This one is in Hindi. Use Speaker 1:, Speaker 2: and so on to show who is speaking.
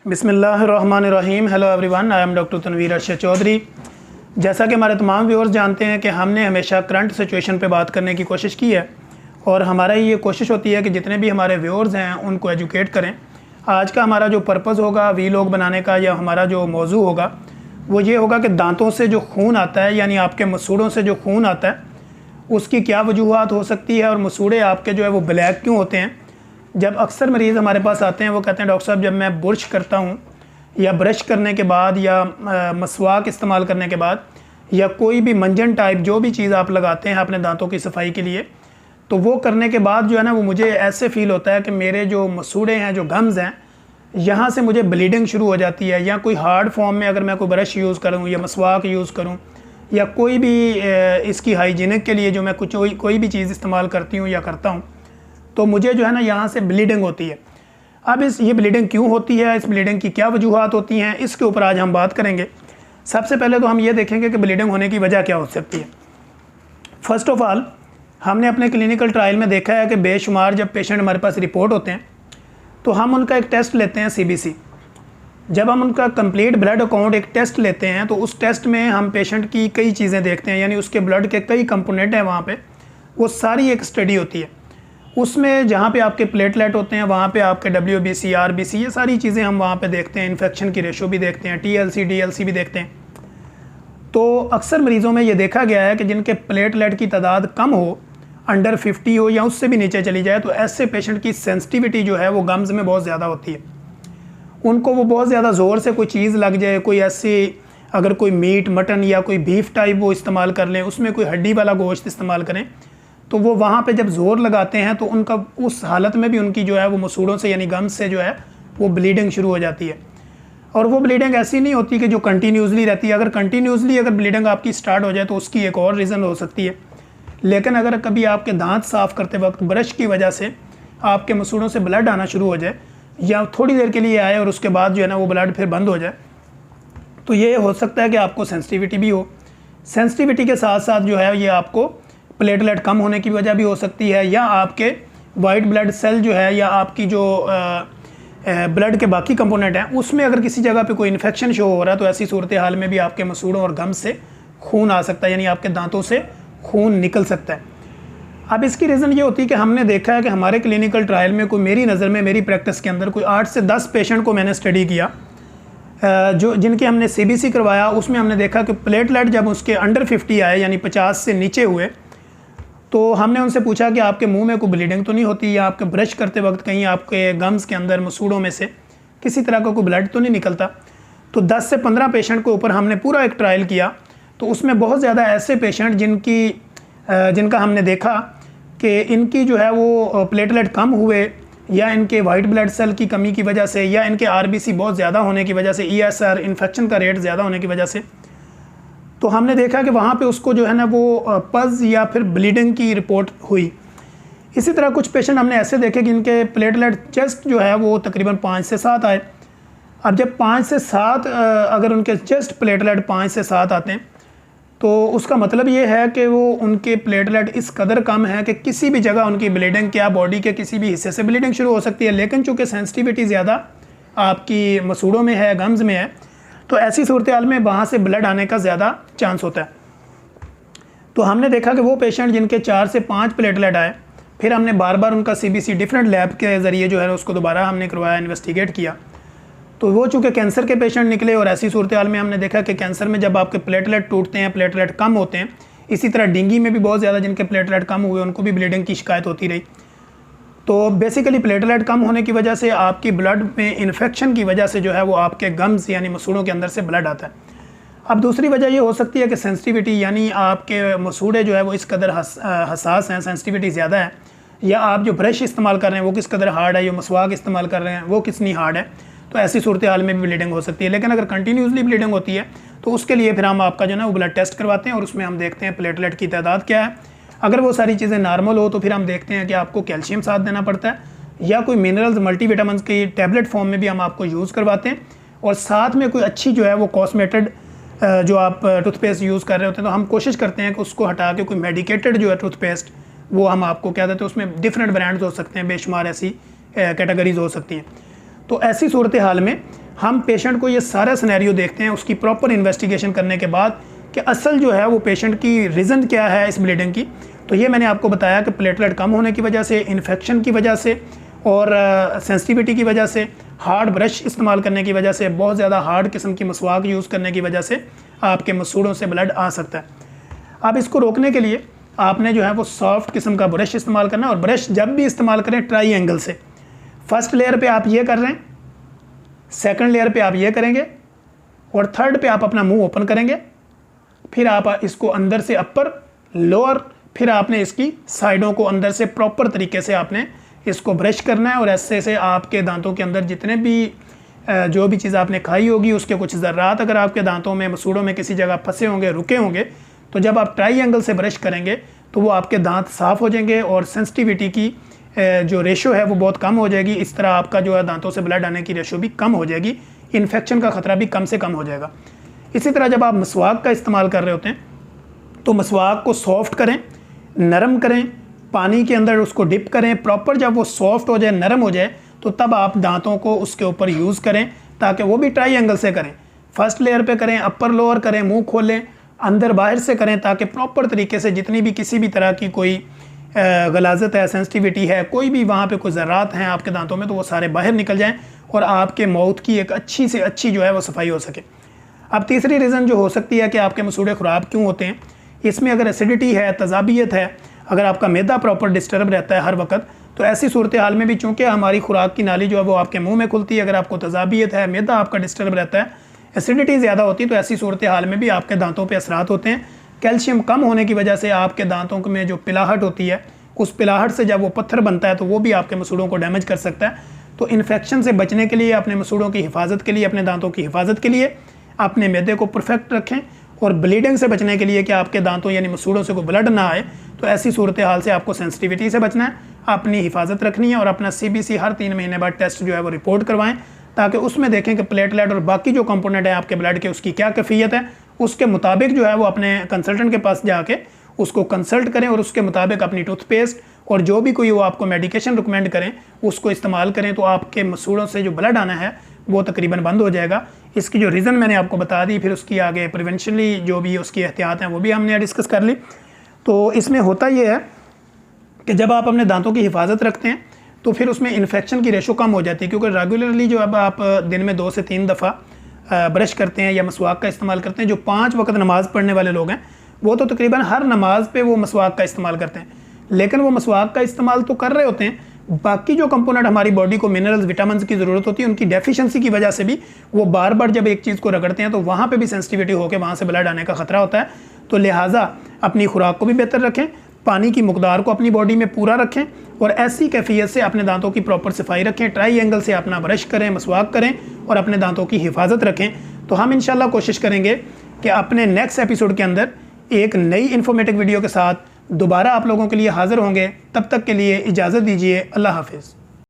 Speaker 1: बिस्मिल्लाहिर्रहमानिर्रहीम। Hello everyone, I am doctor Tanveer Arshad Chaudhary. जैसा कि हमारे तमाम व्यूअर्स जानते हैं कि हमने हमेशा करंट सिचुएशन पे बात करने की कोशिश की है और हमारा ये कोशिश होती है कि जितने भी हमारे व्यूअर्स हैं उनको एजुकेट करें। आज का हमारा जो पर्पज़ होगा वीलॉग बनाने का या हमारा जो मौजू होगा वो ये होगा कि दांतों से जो खून आता है यानी आपके मसूड़ों से जो खून आता है उसकी क्या वजूहत हो सकती है और मसूड़े आपके जो है वो ब्लैक क्यों होते हैं। जब अक्सर मरीज़ हमारे पास आते हैं वो कहते हैं डॉक्टर साहब जब मैं बुर्श करता हूँ या ब्रश करने के बाद या मसवाक इस्तेमाल करने के बाद या कोई भी मंजन टाइप जो भी चीज़ आप लगाते हैं अपने दांतों की सफाई के लिए, तो वो करने के बाद जो है ना वो मुझे ऐसे फ़ील होता है कि मेरे जो मसूड़े हैं, जो गम्स हैं, यहाँ से मुझे ब्लीडिंग शुरू हो जाती है। या कोई हार्ड फॉर्म में अगर मैं कोई ब्रश यूज़ करूँ या मसवाक यूज़ करूँ या कोई भी इसकी हाइजीनिक के लिए जो मैं कोई भी चीज़ इस्तेमाल करती हूँ या करता हूँ तो मुझे जो है ना यहाँ से ब्लीडिंग होती है। अब ये ब्लीडिंग क्यों होती है, इस ब्लीडिंग की क्या वजूहत होती हैं, इसके ऊपर आज हम बात करेंगे। सबसे पहले तो हम ये देखेंगे कि ब्लीडिंग होने की वजह क्या हो सकती है। फ़र्स्ट ऑफ़ ऑल हमने अपने क्लिनिकल ट्रायल में देखा है कि बेशुमार जब पेशेंट हमारे पास रिपोर्ट होते हैं तो हम उनका एक टेस्ट लेते हैं CBC। जब हम उनका कंप्लीट ब्लड अकाउंट एक टेस्ट लेते हैं तो उस टेस्ट में हम पेशेंट की कई चीज़ें देखते हैं, यानी उसके ब्लड के कई कंपोनेंट हैं वहाँ पे, वो सारी एक स्टडी होती है। उसमें जहाँ पे आपके प्लेटलेट होते हैं वहाँ पे आपके WBC, RBC, ये सारी चीज़ें हम वहाँ पे देखते हैं। इन्फेक्शन की रेशो भी देखते हैं, TLC, DLC भी देखते हैं। तो अक्सर मरीज़ों में ये देखा गया है कि जिनके प्लेटलेट की तादाद कम हो, अंडर 50 हो या उससे भी नीचे चली जाए, तो ऐसे पेशेंट की सेंसिटिविटी जो है वो गम्स में बहुत ज़्यादा होती है। उनको वो बहुत ज़्यादा ज़ोर से कोई चीज़ लग जाए, कोई ऐसी अगर कोई मीट, मटन या कोई बीफ टाइप वो इस्तेमाल कर लें, उसमें कोई हड्डी वाला गोश्त इस्तेमाल करें, तो वो वहाँ पे जब ज़ोर लगाते हैं तो उनका उस हालत में भी उनकी जो है वो मसूड़ों से यानी गम्स से जो है वो ब्लीडिंग शुरू हो जाती है। और वो ब्लीडिंग ऐसी नहीं होती कि जो कंटिन्यूसली रहती है। अगर कंटिन्यूसली अगर ब्लीडिंग आपकी स्टार्ट हो जाए तो उसकी एक और रीज़न हो सकती है। लेकिन अगर कभी आपके दांत साफ़ करते वक्त ब्रश की वजह से आपके मसूड़ों से ब्लड आना शुरू हो जाए या थोड़ी देर के लिए आए और उसके बाद जो है ना वो ब्लड फिर बंद हो जाए, तो ये हो सकता है कि आपको सेंसिटिविटी भी हो। सेंसिटिविटी के साथ साथ जो है ये आपको प्लेटलेट कम होने की वजह भी हो सकती है, या आपके वाइट ब्लड सेल जो है या आपकी जो ब्लड के बाकी कंपोनेंट हैं उसमें अगर किसी जगह पे कोई इन्फेक्शन शो हो रहा है तो ऐसी सूरत हाल में भी आपके मसूड़ों और गम्स से खून आ सकता है, यानी आपके दांतों से खून निकल सकता है। अब इसकी रीज़न ये होती है कि हमने देखा है कि हमारे क्लिनिकल ट्रायल में कोई मेरी नज़र में मेरी प्रैक्टिस के अंदर कोई 8 से 10 पेशेंट को मैंने स्टडी किया जो जिनके हमने CBC करवाया। उसमें हमने देखा कि प्लेटलेट जब उसके अंडर 50 आए यानी 50 से नीचे हुए तो हमने उनसे पूछा कि आपके मुंह में कोई ब्लीडिंग तो नहीं होती या आपके ब्रश करते वक्त कहीं आपके गम्स के अंदर मसूड़ों में से किसी तरह का कोई ब्लड तो नहीं निकलता। तो 10 से 15 पेशेंट के ऊपर हमने पूरा एक ट्रायल किया, तो उसमें बहुत ज़्यादा ऐसे पेशेंट जिनका हमने देखा कि इनकी जो है वो प्लेटलेट कम हुए या इनके वाइट ब्लड सेल की कमी की वजह से या इनके RBC बहुत ज़्यादा होने की वजह से, ESR इन्फेक्शन का रेट ज़्यादा होने की वजह से, तो हमने देखा कि वहाँ पे उसको जो है ना वो पज या फिर ब्लीडिंग की रिपोर्ट हुई। इसी तरह कुछ पेशेंट हमने ऐसे देखे कि इनके प्लेटलेट चेस्ट जो है वो तकरीबन 5 से 7 आए। अब जब 5 से 7 अगर उनके चेस्ट प्लेटलेट 5 से 7 आते हैं तो उसका मतलब ये है कि वो उनके प्लेटलेट इस कदर कम है कि किसी भी जगह उनकी ब्लीडिंग क्या बॉडी के किसी भी हिस्से से ब्लीडिंग शुरू हो सकती है। लेकिन चूँकि सेंसिटिविटी ज़्यादा आपकी मसूड़ों में है, गम्स में है, तो ऐसी सूरत हाल में वहाँ से ब्लड आने का ज़्यादा चांस होता है। तो हमने देखा कि वो पेशेंट जिनके 4 से 5 प्लेटलेट आए, फिर हमने बार बार उनका CBC डिफरेंट लैब के ज़रिए जो है उसको दोबारा हमने करवाया, इन्वेस्टिगेट किया, तो वो चूँकि कैंसर के पेशेंट निकले। और ऐसी सूरत हाल में हमने देखा कि कैंसर में जब आपके प्लेटलेट टूटते हैं, प्लेटलेट कम होते हैं, इसी तरह डेंगू में भी बहुत ज़्यादा जिनके प्लेटलेट कम हुए उनको भी ब्लीडिंग की शिकायत होती रही। तो बेसिकली प्लेटलेट कम होने की वजह से आपकी ब्लड में इन्फेक्शन की वजह से जो है वो आपके गम्स यानी मसूड़ों के अंदर से ब्लड आता है। अब दूसरी वजह ये हो सकती है कि सेंसिटिविटी, यानी आपके मसूड़े जो है वो इस कदर हसास हैं, सेंसिटिविटी ज़्यादा है, या आप जो ब्रश इस्तेमाल कर रहे हैं वो किस कदर हार्ड है, या मसवाक इस्तेमाल कर रहे हैं वो कितनी हार्ड है, तो ऐसी सूरत हाल में भी ब्लीडिंग हो सकती है। लेकिन अगर कंटिन्यूसली ब्लीडिंग होती है तो उसके लिए फिर हम आपका जो है वो ब्लड टेस्ट करवाते हैं और उसमें हम देखते हैं प्लेटलेट की तादाद क्या है। अगर वो सारी चीज़ें नॉर्मल हो तो फिर हम देखते हैं कि आपको कैल्शियम साथ देना पड़ता है या कोई मिनरल्स, मल्टीविटामिन्स की टैबलेट फॉर्म में भी हम आपको यूज़ करवाते हैं। और साथ में कोई अच्छी जो है वो कॉस्मेटेड जो आप टूथपेस्ट यूज़ कर रहे होते हैं तो हम कोशिश करते हैं कि उसको हटा के कोई मेडिकेटेड जो है टूथपेस्ट वो हम आपको क्या देते हैं। उसमें डिफरेंट ब्रांड्स हो सकते हैं, बेशुमार ऐसी कैटेगरीज हो सकती हैं। तो ऐसी सूरत हाल में हम पेशेंट को ये सारा सिनेरियो देखते हैं उसकी प्रॉपर इन्वेस्टिगेशन करने के बाद कि असल जो है वो पेशेंट की रीज़न क्या है इस ब्लीडिंग की। तो ये मैंने आपको बताया कि प्लेटलेट कम होने की वजह से, इन्फेक्शन की वजह से और सेंसिटिविटी की वजह से, हार्ड ब्रश इस्तेमाल करने की वजह से, बहुत ज़्यादा हार्ड किस्म की मसवाक यूज़ करने की वजह से आपके मसूड़ों से ब्लड आ सकता है। अब इसको रोकने के लिए आपने जो है वो सॉफ्ट किस्म का ब्रश इस्तेमाल करना है, और ब्रश जब भी इस्तेमाल करें ट्राई एंगल से। फर्स्ट लेयर पे आप ये कर रहे हैं, सेकंड लेयर पे आप ये करेंगे, और थर्ड पे आप अपना मुंह ओपन करेंगे। फिर आप इसको अंदर से अपर, लोअर, फिर आपने इसकी साइडों को अंदर से प्रॉपर तरीके से आपने इसको ब्रश करना है। और ऐसे से आपके दांतों के अंदर जितने भी जो भी चीज़ आपने खाई होगी उसके कुछ ज़र्रात अगर आपके दांतों में, मसूड़ों में किसी जगह फंसे होंगे, रुके होंगे, तो जब आप ट्राई एंगल से ब्रश करेंगे तो वो आपके दांत साफ़ हो जाएंगे और सेंसिटिविटी की जो रेशो है वो बहुत कम हो जाएगी। इस तरह आपका जो है दांतों से ब्लड आने की रेशो भी कम हो जाएगी, इन्फेक्शन का ख़तरा भी कम से कम हो जाएगा। इसी तरह जब आप मसवाक का इस्तेमाल कर रहे होते हैं तो मसवाक को सॉफ्ट करें, नरम करें, पानी के अंदर उसको डिप करें प्रॉपर। जब वो सॉफ्ट हो जाए, नरम हो जाए, तो तब आप दांतों को उसके ऊपर यूज़ करें, ताकि वो भी ट्राई एंगल से करें। फर्स्ट लेयर पे करें, अपर लोअर करें, मुंह खोलें, अंदर बाहर से करें, ताकि प्रॉपर तरीके से जितनी भी किसी भी तरह की कोई गलाजत है, सेंसिटिविटी है, कोई भी वहाँ पे कोई ज़र्रात हैं आपके दांतों में, तो वो सारे बाहर निकल जाएं और आपके माउथ की एक अच्छी से अच्छी जो है वो सफाई हो सके। अब तीसरी रीज़न जो हो सकती है कि आपके मसूड़े ख़राब क्यों होते हैं, इसमें अगर एसिडिटी है, तज़ाबियत है, अगर आपका मैदा प्रॉपर डिस्टर्ब रहता है हर वक्त, तो ऐसी सूरत हाल में भी चूँकि हमारी खुराक की नाली जो है वो आपके मुंह में खुलती है, अगर आपको तज़ाबियत है, मैदा आपका डिस्टर्ब रहता है, एसिडिटी ज़्यादा होती है, तो ऐसी सूरत हाल में भी आपके दांतों पे असरात होते हैं। कैल्शियम कम होने की वजह से आपके दांतों में जो पिलाहट होती है, उस पिलाहट से जब वो पत्थर बनता है तो वो भी आपके मसूड़ों को डैमेज कर सकता है। तो इन्फेक्शन से बचने के लिए, अपने मसूड़ों की हिफाजत के लिए, अपने दांतों की हिफाजत के लिए अपने मैदे को परफेक्ट रखें, और ब्लीडिंग से बचने के लिए कि आपके दांतों यानी मसूड़ों से कोई ब्लड ना आए, तो ऐसी सूरत हाल से आपको सेंसिटिविटी से बचना है, अपनी हिफाजत रखनी है, और अपना CBC हर 3 महीने बाद टेस्ट जो है वो रिपोर्ट करवाएं, ताकि उसमें देखें कि प्लेटलेट और बाकी जो कंपोनेंट है आपके ब्लड के उसकी क्या कैफियत है। उसके मुताबिक जो है वो अपने कंसल्टेंट के पास जाके उसको कंसल्ट करें, और उसके मुताबिक अपनी टूथपेस्ट और जो भी कोई वो आपको मेडिकेशन रिकमेंड करें उसको इस्तेमाल करें, तो आपके मसूड़ों से जो ब्लड आना है वो तकरीबन बंद हो जाएगा। इसकी जो रीज़न मैंने आपको बता दी, फिर उसकी आगे प्रिवेंशनली जो भी उसकी एहतियात हैं वो भी हमने डिस्कस कर ली। तो इसमें होता ये है कि जब आप अपने दांतों की हिफाजत रखते हैं तो फिर उसमें इन्फेक्शन की रेशो कम हो जाती है, क्योंकि रेगुलरली जो अब आप दिन में 2 से 3 दफ़ा ब्रश करते हैं या मसवाक का इस्तेमाल करते हैं। जो 5 वक्त नमाज़ पढ़ने वाले लोग हैं वो तो तकरीबन हर नमाज पे वो मसवाक का इस्तेमाल करते हैं, लेकिन वो मसवाक का इस्तेमाल तो कर रहे होते हैं, बाकी जो कंपोनेंट हमारी बॉडी को मिनरल्स, विटामिन्स की ज़रूरत होती है, उनकी डेफिशिएंसी की वजह से भी वो बार बार जब एक चीज़ को रगड़ते हैं तो वहाँ पे भी सेंसिटिविटी होकर वहाँ से ब्लड आने का ख़तरा होता है। तो लिहाजा अपनी खुराक को भी बेहतर रखें, पानी की मकदार को अपनी बॉडी में पूरा रखें, और ऐसी कैफियत से अपने दांतों की प्रॉपर सफाई रखें, ट्राई एंगल से अपना ब्रश करें, मसवाक करें और अपने दांतों की हिफाजत रखें। तो हम इंशाल्लाह कोशिश करेंगे कि अपने नेक्स्ट एपिसोड के अंदर एक नई इन्फॉर्मेटिव वीडियो के साथ दोबारा आप लोगों के लिए हाज़िर होंगे। तब तक के लिए इजाज़त दीजिए। अल्लाह हाफिज़।